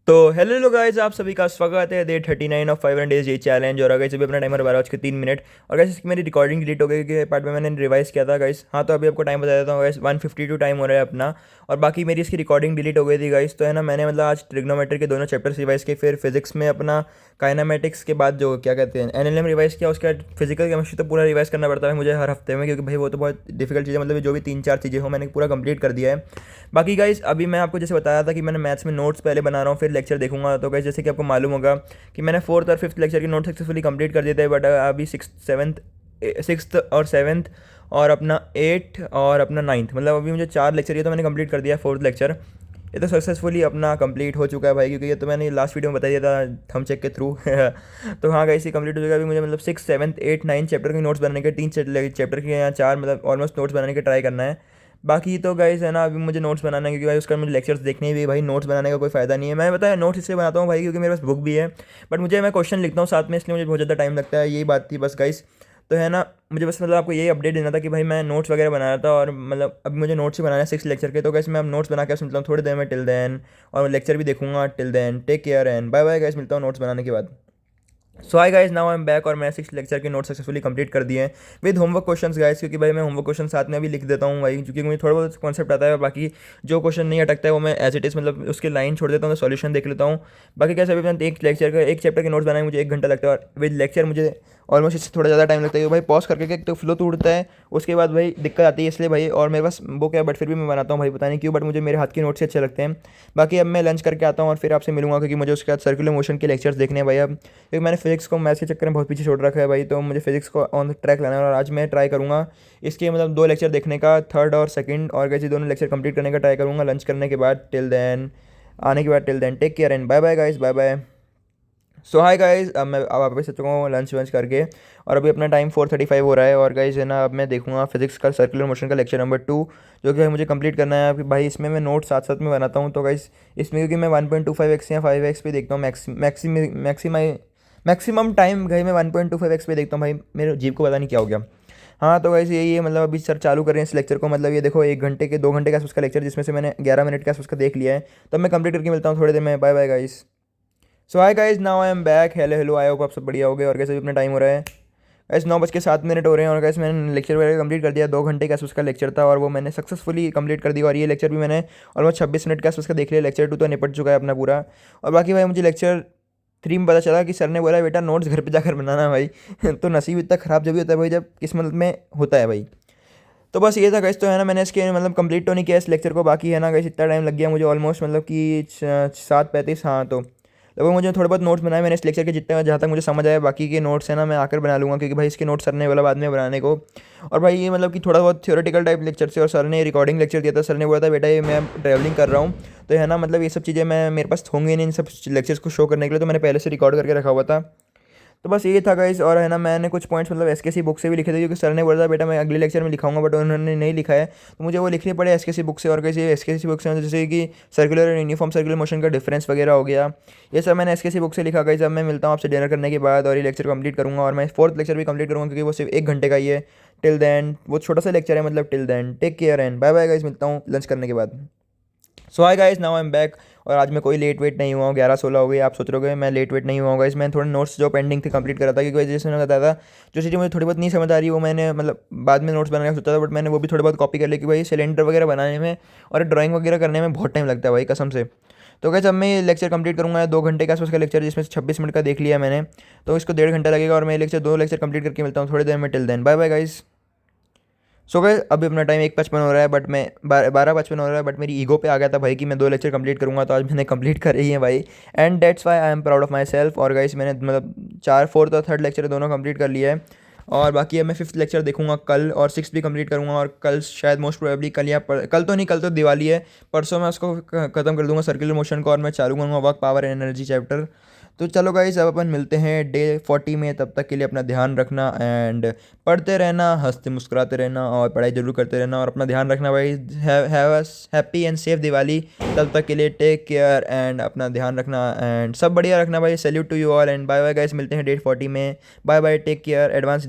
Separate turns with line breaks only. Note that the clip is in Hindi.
तो हेलो लो गाइस, आप सभी का स्वागत है डे 39 ऑफ 500 डेज ये चैलेंज। और गाइस अभी अपना टाइमर 12:03। और गाइस इसकी मेरी रिकॉर्डिंग डिलीट हो गई क्योंकि पार्ट में मैंने रिवाइज किया था गाइस। हाँ, तो अभी आपको टाइम बता देता हूँ गाइस, 1:52 टाइम हो रहा है अपना। और बाकी मेरी इसकी रिकॉर्डिंग डिलीट हो गई थी गाइस। तो है ना, मैंने मतलब आज ट्रिग्नोमेट्री के दोनों चैप्टर्स रिवाइज किए, फिर फिजिक्स में अपना काइनामेटिक्स के बाद जो क्या कहते हैं एनएलएम रिवाइज किया। उसके बाद फिजिकल केमिस्ट्री तो पूरा रिवाइज करना पड़ता है मुझे हर हफ्ते में, क्योंकि भाई वो तो बहुत डिफिकल्ट चीज़ है। मतलब जो भी 3-4 चीज़ें हो मैंने पूरा कंप्लीट कर दिया है। बाकी गाइस अभी मैं आपको जैसे बताया था कि मैंने मैथ्स में नोट्स पहले बना रहा हूँ, फिर लेक्चर देखूंगा। तो गाइस जैसे कि आपको मालूम होगा कि मैंने फोर्थ और फिफ्थ लेक्चर के नोट सक्सेसफुली कंप्लीट कर दिए थे, बट अभी सिक्स्थ और सेवन्थ और अपना एट्थ और अपना नाइन्थ, मतलब अभी मुझे 4 लेक्चर, ये तो मैंने कंप्लीट कर दिया। फोर्थ लेक्चर ये तो सक्सेसफुली अपना कंप्लीट हो चुका है भाई, क्योंकि ये तो मैंने लास्ट वीडियो में बता दिया था थंब चेक के थ्रू। तो हाँ गाइस ये कंप्लीट हो चुका है। अभी मुझे मतलब 6, 7, 8, 9 चैप्टर के नोट्स बनाने के, 3 चैप्टर के या 4 मतलब ऑलमोस्ट नोट्स बनाने के ट्राई करना है। बाकी तो गाइस है ना, अभी मुझे नोट्स बनाना है क्योंकि भाई उसका मुझे लेक्चर्स देखने भी, भाई नोट्स बनाने का कोई फ़ायदा नहीं है। मैं बताया नोट्स इसलिए बनाता हूँ भाई क्योंकि मेरे पास बुक भी है, बट मैं क्वेश्चन लिखता हूँ साथ में, इसलिए मुझे बहुत ज़्यादा टाइम लगता है। यही बात थी बस गाइस। तो है ना, मुझे बस मतलब आपको यही अपडेट देना था कि भाई मैं नोट्स वगैरह बना रहा था, और मतलब अभी मुझे नोट्स ही बनाना है 6 लेक्चर के। तो गाइस मैं अब नोट्स बना के मिलता हूँ थोड़ी देर में, टिल देन। और लेक्चर भी देखूंगा। Till then take care and bye bye guys, मिलता हूँ नोट्स बनाने के बाद। So hi guys, now I am back. और मैं 6 लेक्चर के नोट सक्सेसफुली कंप्लीट कर दिए हैं विद होमवर्क क्वेश्चंस गाइस, क्योंकि भाई मैं होमवर्क क्वेश्चन साथ में भी लिख देता हूँ भाई, क्योंकि मुझे थोड़ा बहुत कॉन्सेप्ट आता है। और बाकी जो क्वेश्चन नहीं अटकता है वो मैं एज इट इज़ मतलब उसके लाइन छोड़ देता हूँ, तो सॉल्यूशन देख लेता हूँ। बाकी कैसे अभी मैं एक चैप्टर के नोट्स बनाए मुझे 1 घंटा लगता है, और विद लेक्चर मुझे ऑलमोस्ट इससे थोड़ा ज़्यादा टाइम लगता है, क्योंकि भाई पॉज करके एक तो फ्लो तो उड़ता है, उसके बाद भाई दिक्कत आती है, इसलिए भाई। और मेरे पास बुक है बट फिर भी मैं बनाता हूँ भाई, पता नहीं क्यों, बट मुझे मेरे हाथ के नोट्स से अच्छे लगते हैं। बाकी अब मैं लंच करके आता हूँ और फिर आपसे मिलूंगा, क्योंकि मुझे उसके बाद सर्कुलर मोशन के लेक्चर्स देखने हैं भाई अब, क्योंकि मैंने फिजिक्स को मैथ्स के चक्कर में बहुत पीछे छोड़ रखा है भाई। तो मुझे फिजिक्स को ऑन ट्रैक लाना है, और आज मैं ट्राई करूँगा इसके मतलब 2 लेक्चर देखने का, थर्ड और सेकंड, और कैसे दोनों लेक्चर कंप्लीट करने का ट्राई करूँगा लंच करने के बाद। टिल देन आने के बाद, till then take care and bye bye guys, bye bye. So hi guys, अब मैं अब वापस आ चुका हूँ लंच वंच करके, और अभी अपना टाइम 4:35 हो रहा है। और गाइस है ना, अब मैं देखूंगा फिजिक्स का सर्कुलर मोशन का लेक्चर नंबर 2, जो कि मुझे कंप्लीट करना है। अभी भाई इसमें मैं नोट साथ साथ में बनाता हूँ। तो गाइस इसमें क्योंकि मैं 1.25x या 5x पे देखता हूँ, मैक्सिमम टाइम भाई मैं 1.25x पे देखता हूँ भाई, मेरे जीव को पता नहीं क्या हो गया। हाँ तो वैसे यही है, मतलब अभी सर चालू कर रहे हैं इस लेक्चर को, मतलब ये देखो 1 घंटे के 2 घंटे का आसपास का लेक्चर, जिसमें से मैंने 11 मिनट के आसपास का देख लिया है। तो मैं कंप्लीट करके मिलता हूँ थोड़ी देर में। Bye bye guys. So hi guys, now I am back. Hello hello, I hope आप सब बढ़िया हो गए। और कैसे भी अपना टाइम हो रहा है गाइस, 9:07 हो रहे हैं। और गाइस मैंने लेक्चर वगैरह कंप्लीट कर दिया, 2 घंटे के आसपास का लेक्चर था, और वो मैंने सक्सेसफुली कंप्लीट कर दिया। और ये लेक्चर भी मैंने ऑलमोस्ट 26 मिनट के आसपास का देख लिया। लेक्चर 2 तो निपट चुका है अपना पूरा। और बाकी भाई मुझे लेक्चर 3 में पता चला कि सर ने बोला बेटा नोट्स घर पर जाकर बनाना भाई। तो नसीब इतना ख़राब जब भी होता है भाई, जब किस्मत में होता है भाई। तो बस ये था गाइस। तो है ना, मैंने इसके मतलब कंप्लीट तो नहीं किया इस लेक्चर को। बाकी है ना गाइस, इतना टाइम लग गया मुझे ऑलमोस्ट, मतलब कि 7:35। हाँ तो लगभग मुझे थोड़े बहुत नोट्स बनाए मैंने इस लेक्चर के, जितने जहाँ तक मुझे समझ आया। बाकी के नोट्स है ना मैं आकर बना लूँगा, क्योंकि भाई इसके नोट्स सर ने बोला बाद में बनाने को। और भाई ये मतलब कि थोड़ा बहुत थ्योरेटिकल टाइप लेक्चर से, और सर ने रिकॉर्डिंग लेक्चर दिया था। सर ने बोला था बेटा ये मैं ट्रैवलिंग कर रहा हूँ, तो है ना मतलब ये सब चीज़ें मैं मेरे पास होंगी नहीं इन सब लेक्चर्स को शो करने के लिए, तो मैंने पहले से रिकॉर्ड करके रखा हुआ था। तो बस ये था गाइस। और है ना, मैंने कुछ पॉइंट्स मतलब एसकेसी बुक से भी लिखे थे, क्योंकि सर ने बोला था बेटा मैं अगले लेक्चर में लिखाऊंगा, बट उन्होंने नहीं लिखा है, तो मुझे वो लिखने पड़े एसकेसी बुक से। और कैसे एसकेसी बुक से जैसे कि सर्कुलर और यूनिफॉर्म सर्कुलर मोशन का डिफरेंस वगैरह हो गया, ये सब मैंने एसकेसी बुक से लिखा। गाइस अब मैं मिलता हूँ आपसे डिनर करने के बाद, और ये लेक्चर कंप्लीट करूँगा, और मैं फोर्थ लेक्चर भी कंप्लीट करूँगा, क्योंकि वो सिर्फ 1 घंटे का ही है। टिल देन वो छोटा सा लेक्चर है, मतलब till then take care and bye bye guys, मिलता हूँ लंच करने के बाद। So hi guys, now I am back. और आज मैं कोई लेट वेट नहीं हुआ हूँ, 11-16 हो गई। आप सोच रहे हो मैं लेट वेट नहीं हुआ होगा, इसमें थोड़े नोट्स जो पेंडिंग थे कंप्लीट करा था, क्योंकि जैसे मैंने बताया था जो चीज़ें मुझे थोड़ी बहुत नहीं समझ आ रही वो मैंने मतलब बाद में नोट्स बनाने का सोचा था, बट मैंने वो भी थोड़ी बहुत कॉपी कर ली, कि भाई सिलेंडर वगैरह बनाने में और ड्राइंग वगैरह करने में बहुत टाइम लगता है भाई कसम से। तो कैसे अब मैं ये लेक्चर कंप्लीट करूँगा, 2 घंटे के आसपास का लेक्चर, जिसमें से 26 मिनट का देख लिया मैंने, तो इसको 1.5 घंटा लगेगा। और मैं लेक्चर 2 लेक्चर कंप्लीट करके मिलता हूँ थोड़ी देर में। Till then bye bye guys. सो गए अभी अपना टाइम 1:55 हो रहा है, बट मैं 12:55 हो रहा है, बट मेरी ईगो पे आ गया था भाई कि मैं 2 लेक्चर कंप्लीट करूंगा, तो आज मैंने कंप्लीट कर रही है भाई। And that's why I am proud of my self. और गाइस मैंने मतलब 4, 4th और 3rd लेक्चर दोनों कंप्लीट कर लिया है। और बाकी अब मैं 5th लेक्चर देखूंगा कल, और 6th भी कंप्लीट करूंगा। और कल शायद मोस्ट प्रोबेबली कल तो नहीं, कल तो दिवाली है, परसों मैं उसको ख़त्म कर दूंगा सर्कुलर मोशन को, और मैं चालू करूँगा work power and energy chapter. तो चलो गाइस अब अपन मिलते हैं डे 40 में, तब तक के लिए अपना ध्यान रखना, एंड पढ़ते रहना, हंसते मुस्कुराते रहना, और पढ़ाई जरूर करते रहना, और अपना ध्यान रखना भाई। Have a happy and safe Diwali. तब तक के लिए टेक केयर एंड अपना ध्यान रखना, एंड सब बढ़िया रखना भाई। Salute to you all and bye bye guys, मिलते हैं डे 40 में। Bye bye, take care, advance